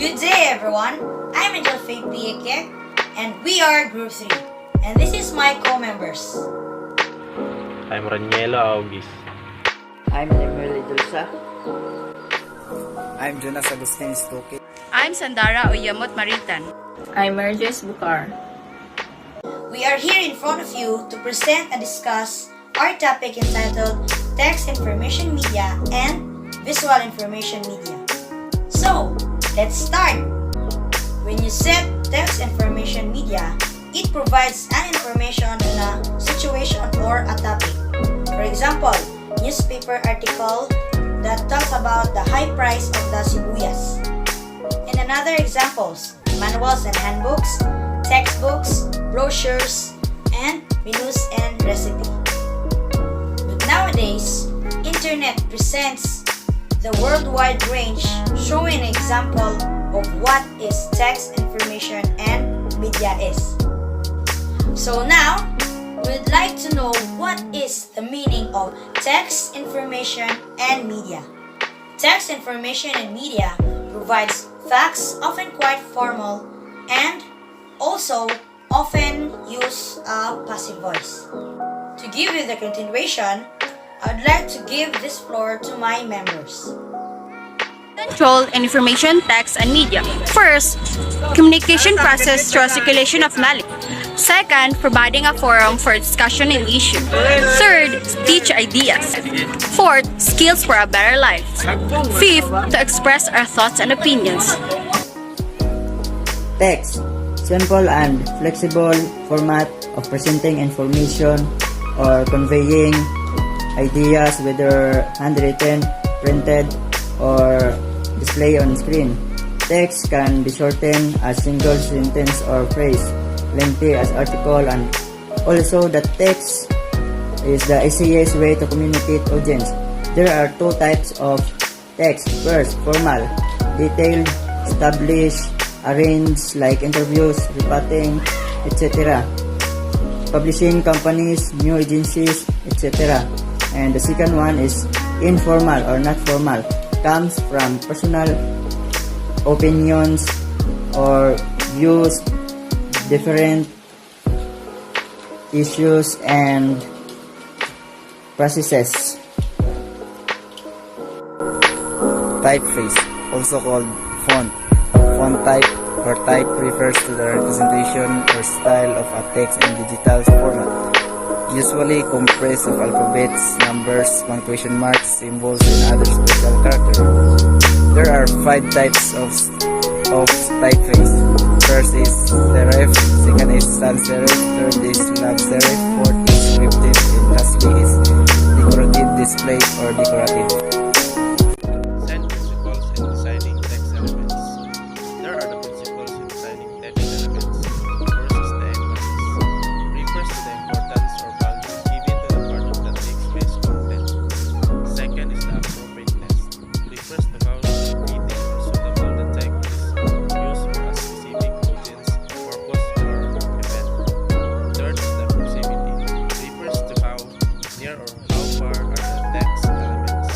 Good day everyone, I'm Angel Faith Pieke and we are Group 3 and this is my co-members. I'm Ranielo August. I'm Lemuel Idulsa. I'm Jonas Agustin Stoke. I'm Sandara Oyamot Maritan. I'm Merjes Bukar. We are here in front of you to present and discuss our topic entitled Text Information Media and Visual Information Media. So, let's start! When you set text information media, it provides an information on a situation or a topic. For example, newspaper article that talks about the high price of the sibuyas. And another examples, manuals and handbooks, textbooks, brochures, and menus and recipe. But nowadays, internet presents the worldwide range showing an example of what is text information and media is. So now, we'd like to know what is the meaning of text information and media. Text information and media provides facts often quite formal and also often use a passive voice. To give you the continuation, I'd like to give this floor to my members. Control and information, text, and media. First, communication process through circulation of knowledge. Second, providing a forum for discussion and issue. Third, teach ideas. Fourth, skills for a better life. Fifth, to express our thoughts and opinions. Text. Simple and flexible format of presenting information or conveying ideas, whether handwritten, printed, or display on screen. Text can be shortened as single sentence or phrase, lengthy as article, and also the text is the easiest way to communicate audience. There are two types of text. First, formal, detailed, established, arranged like interviews, reporting, etc. Publishing companies, new agencies, etc. And the second one is informal or not formal, comes from personal opinions or views, different issues and processes. Typeface, also called font. Font type or type refers to the representation or style of a text in digital format, usually comprised of alphabets, numbers, punctuation marks, symbols, and other special characters. There are 5 types of typeface. First is serif, second is sans serif, third is lab serif, fourth is scripted, and lastly is decorative display or decorative. Set principles in designing text elements. There are the principles in designing text elements. First is the emphasis. Refers to the importance or value given to the part of the text-based content. Second is the appropriateness. Refers to how fitting or suitable the text is used for a specific audience, purpose, or event. Third is the proximity. Refers to how near or how far are the text elements.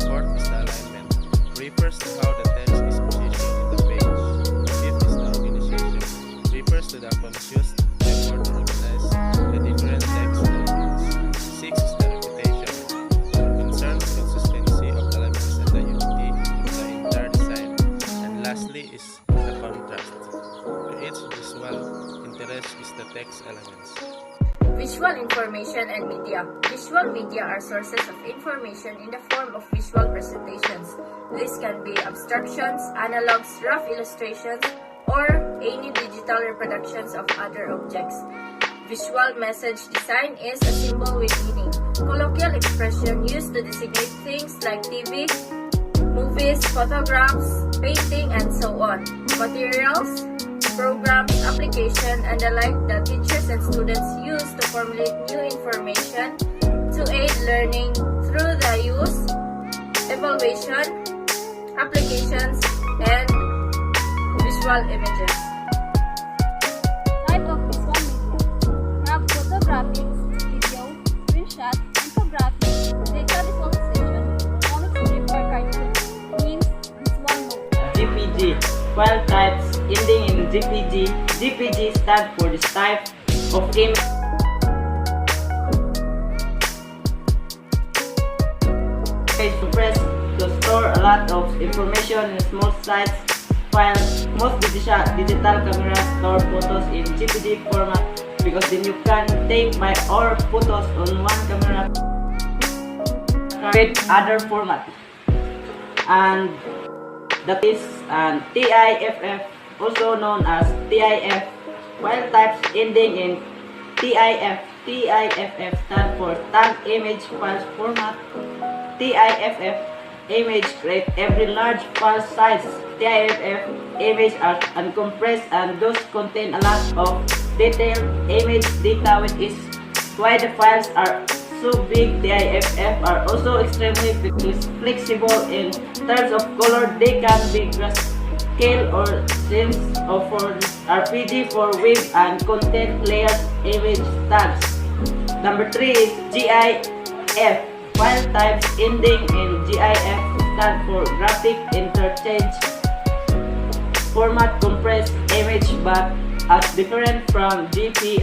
Fourth is the alignment. Refers to how the text is positioned in the page. Fifth is the organization. Refers to the conscious effort to organize the different text elements. Sixth is the reputation. Concerns consistency of elements and the unity of the entire design. And lastly is the contrast. Creates visual interest is the text elements. Visual information and media. Visual media are sources of information in the form of visual presentations. This can be abstractions, analogs, rough illustrations, or any digital reproductions of other objects. Visual message design is a symbol with meaning. Colloquial expression used to designate things like TV, movies, photographs, painting, and so on. Materials, programs, application, and the like that teachers and students use to formulate new information to aid learning through the use, evaluation, applications, and visual images. Type of visual media. We have photographics, video, screenshot, infographics, data visualization, comic strip or cartoon, memes, visual mode. GPG, file types ending in GPG. GPG stands for this type of image compressed to store a lot of information in small size files. Most digital cameras store photos in GPG format because then you can take all photos on one camera with other format. And that is an TIFF, also known as TIF. File types ending in TIF. TIFF stands for tag image files format. TIFF image create every large file size. TIFF image are uncompressed and those contain a lot of detailed image data, which is why the files are so big. TIFF are also extremely flexible in terms of color. They can be grayscale or scenes or for RPG for web and content layers image tags. Number 3 is GIF. File types ending in GIF stand for graphic interchange format, compressed image, but as different from GPG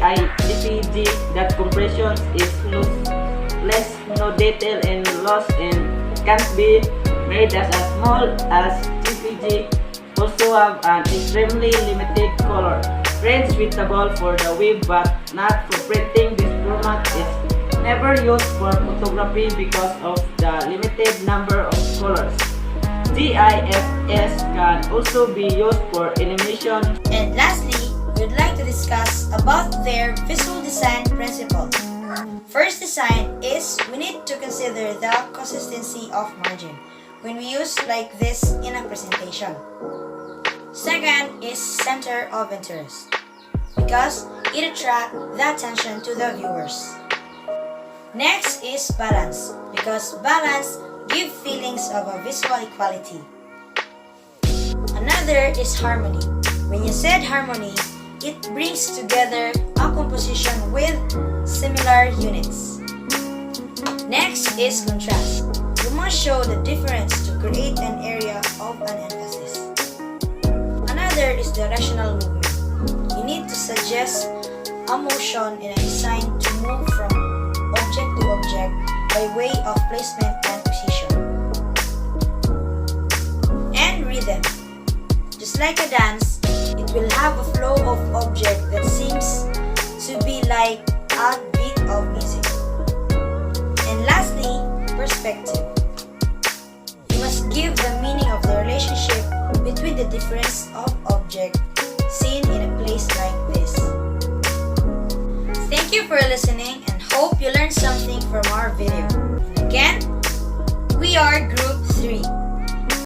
that compression is less, no detail and loss and can't be made as small as GPG. Also have an extremely limited color range, suitable for the web but not for printing. This format is never used for photography because of the limited number of colors. GIFs can also be used for animation. And lastly, we'd like to discuss about their visual design principle. First design is we need to consider the consistency of margin when we use like this in a presentation. Second is center of interest because it attracts the attention to the viewers. Next is balance because balance gives feelings of a visual equality. Another is harmony. When you said harmony, it brings together a composition with similar units. Next is contrast. You must show the difference to create an area of an emphasis. Another is directional movement. You need to suggest a motion in a design to move from object to object by way of placement and position. And rhythm. Just like a dance, it will have a flow of object that seems to be like a beat of music. And lastly, perspective. You must give the meaning of the relationship between the difference of object seen in a place like this. Thank you for listening and hope you learned something from our video.